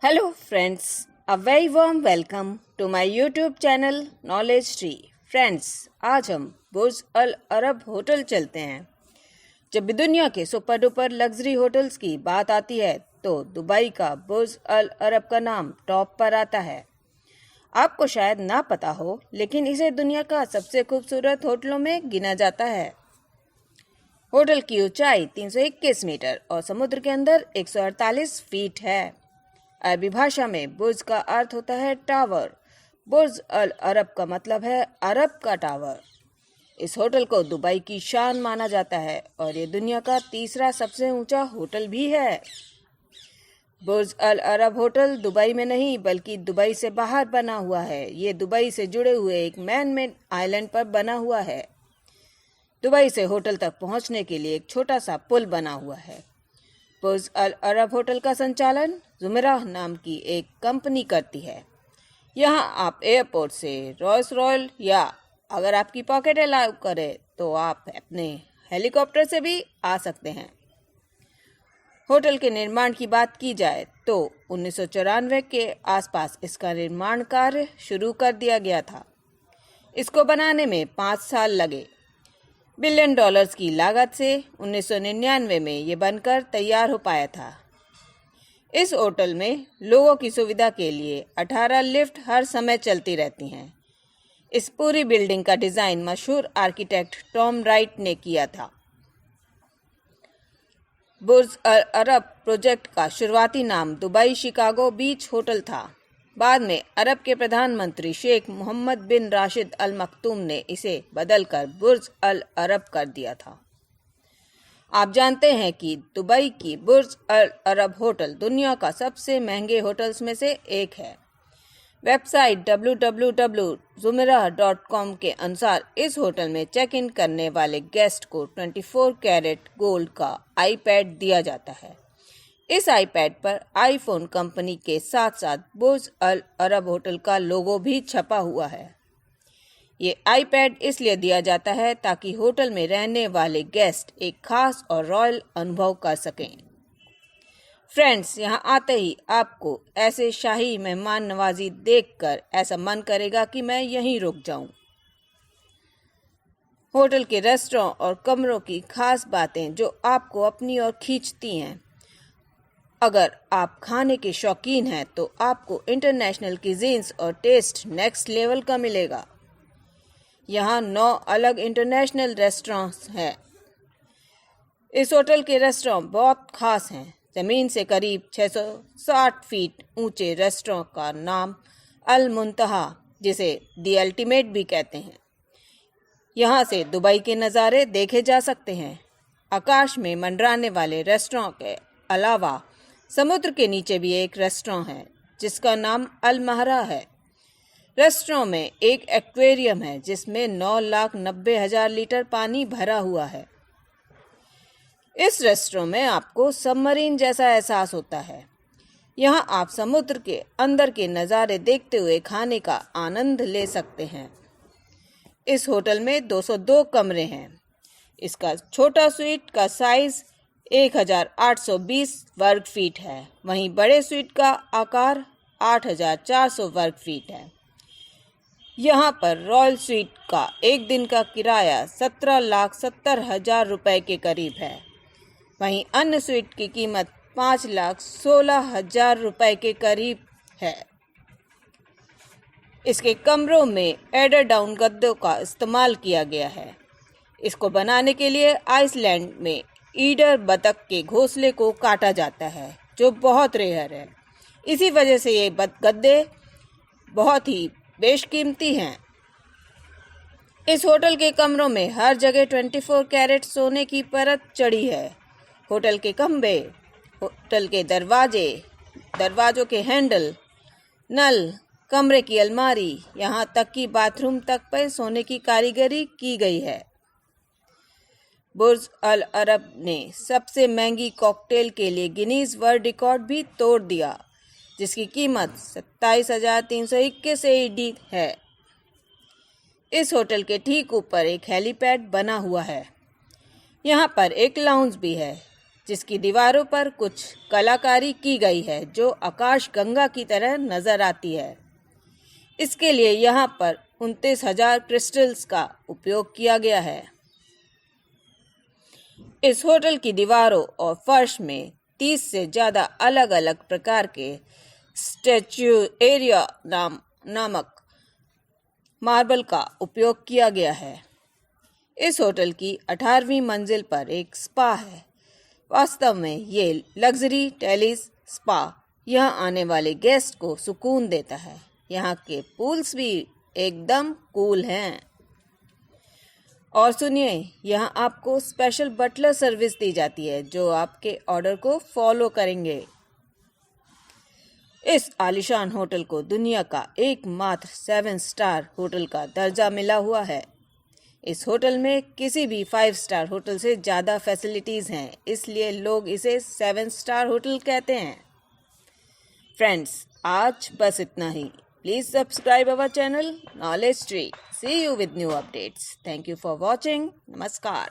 Hello friends, a very warm welcome to my YouTube channel Knowledge Tree. Friends, आज हम बुर्ज अल Arab hotel चलते हैं। जब भी दुनिया के सुपर डुपर लग्जरी होटल्स की बात आती है तो दुबई का बुर्ज अल अरब का नाम टॉप पर आता है। आपको शायद ना पता हो, लेकिन इसे दुनिया का सबसे खूबसूरत होटलों में गिना जाता है। होटल की ऊंचाई 321 मीटर और समुद्र के अंदर 148 फीट है। अरबी भाषा में बुर्ज का अर्थ होता है टावर। बुर्ज अल अरब का मतलब है अरब का टावर। इस होटल को दुबई की शान माना जाता है और ये दुनिया का तीसरा सबसे ऊंचा होटल भी है। बुर्ज अल अरब होटल दुबई में नहीं बल्कि दुबई से बाहर बना हुआ है। ये दुबई से जुड़े हुए एक मैन मेड आइलैंड पर बना हुआ है। दुबई से होटल तक पहुंचने के लिए एक छोटा सा पुल बना हुआ है। बुर्ज अल अरब होटल का संचालन जुमेराह नाम की एक कंपनी करती है। यहाँ आप एयरपोर्ट से रॉयस रॉयल या अगर आपकी पॉकेट अलाउ करे तो आप अपने हेलीकॉप्टर से भी आ सकते हैं। होटल के निर्माण की बात की जाए तो 1994 के आसपास इसका निर्माण कार्य शुरू कर दिया गया था। इसको बनाने में 5 साल लगे। $1 बिलियन की लागत से 1999 में ये बनकर तैयार हो पाया था। इस होटल में लोगों की सुविधा के लिए 18 लिफ्ट हर समय चलती रहती हैं। इस पूरी बिल्डिंग का डिजाइन मशहूर आर्किटेक्ट टॉम राइट ने किया था। बुर्ज अल अरब प्रोजेक्ट का शुरुआती नाम दुबई शिकागो बीच होटल था। बाद में अरब के प्रधानमंत्री शेख मोहम्मद बिन राशिद अल मखतूम ने इसे बदलकर बुर्ज अल अरब कर दिया था। आप जानते हैं कि दुबई की बुर्ज अल अरब होटल दुनिया का सबसे महंगे होटल्स में से एक है। वेबसाइट www.jumeirah.com के अनुसार इस होटल में चेक इन करने वाले गेस्ट को 24 कैरेट गोल्ड का आईपैड दिया जाता है। इस आईपैड पर आईफोन कंपनी के साथ साथ बुर्ज अल अरब होटल का लोगो भी छपा हुआ है। ये आईपैड इसलिए दिया जाता है ताकि होटल में रहने वाले गेस्ट एक खास और रॉयल अनुभव कर सकें। फ्रेंड्स, यहाँ आते ही आपको ऐसे शाही मेहमान नवाजी देखकर ऐसा मन करेगा कि मैं यहीं रुक जाऊं। होटल के रेस्टोरेंट और कमरों की खास बातें जो आपको अपनी ओर खींचती हैं। अगर आप खाने के शौकीन हैं तो आपको इंटरनेशनल क्यूजीन्स और टेस्ट नेक्स्ट लेवल का मिलेगा। यहाँ 9 अलग इंटरनेशनल रेस्टोरेंट्स हैं। इस होटल के रेस्टोरेंट बहुत खास हैं। ज़मीन से करीब 660 फीट ऊंचे रेस्टोरेंट का नाम अल मुंतहा, जिसे दी अल्टीमेट भी कहते हैं। यहाँ से दुबई के नज़ारे देखे जा सकते हैं। आकाश में मंडराने वाले रेस्टोरेंट के अलावा समुद्र के नीचे भी एक रेस्टोरेंट है जिसका नाम अल महरा है। रेस्टोरेंट में एक एक्वेरियम है जिसमें 9,90,000 लीटर पानी भरा हुआ है। इस रेस्टोरेंट में आपको सबमरीन जैसा एहसास होता है। यहाँ आप समुद्र के अंदर के नज़ारे देखते हुए खाने का आनंद ले सकते हैं। इस होटल में 202 कमरे हैं। इसका छोटा स्वीट का साइज 1,820 वर्ग फीट है, वहीं बड़े स्वीट का आकार 8,400 वर्ग फीट है। यहाँ पर रॉयल स्वीट का एक दिन का किराया 17,70,000 रुपए के करीब है, वहीं अन्य स्वीट की कीमत 5,16,000 रुपए के करीब है। इसके कमरों में एडर डाउन गद्दों का इस्तेमाल किया गया है। इसको बनाने के लिए आइसलैंड में ईडर बतख के घोंसले को काटा जाता है, जो बहुत रेयर है। इसी वजह से ये गद्दे बहुत ही बेशकीमती हैं। इस होटल के कमरों में हर जगह 24 कैरेट सोने की परत चढ़ी है। होटल के खंभे, होटल के दरवाजे, दरवाजों के हैंडल, नल, कमरे की अलमारी, यहाँ तक कि बाथरूम तक पर सोने की कारीगरी की गई है। बुर्ज अल अरब ने सबसे महंगी कॉकटेल के लिए गिनीज वर्ल्ड रिकॉर्ड भी तोड़ दिया, जिसकी कीमत 27,321 AED है। इस होटल के ठीक ऊपर एक हेलीपैड बना हुआ है। यहाँ पर एक लाउंज भी है जिसकी दीवारों पर कुछ कलाकारी की गई है जो आकाश गंगा की तरह नजर आती है। इसके लिए यहाँ पर 29,000 क्रिस्टल्स का उपयोग किया गया है। इस होटल की दीवारों और फर्श में 30 से ज़्यादा अलग अलग प्रकार के स्टैचुएरिया नामक मार्बल का उपयोग किया गया है। इस होटल की 18वीं मंजिल पर एक स्पा है। वास्तव में ये लग्जरी टेलिस स्पा यहाँ आने वाले गेस्ट को सुकून देता है। यहाँ के पूल्स भी एकदम कूल हैं। और सुनिए, यहाँ आपको स्पेशल बटलर सर्विस दी जाती है जो आपके ऑर्डर को फॉलो करेंगे। इस आलीशान होटल को दुनिया का एकमात्र 7 स्टार होटल का दर्जा मिला हुआ है। इस होटल में किसी भी 5 स्टार होटल से ज़्यादा फैसिलिटीज़ हैं, इसलिए लोग इसे 7 स्टार होटल कहते हैं। फ्रेंड्स, आज बस इतना ही। Please subscribe our channel Knowledge Tree. See you with new updates. Thank you for watching. Namaskar.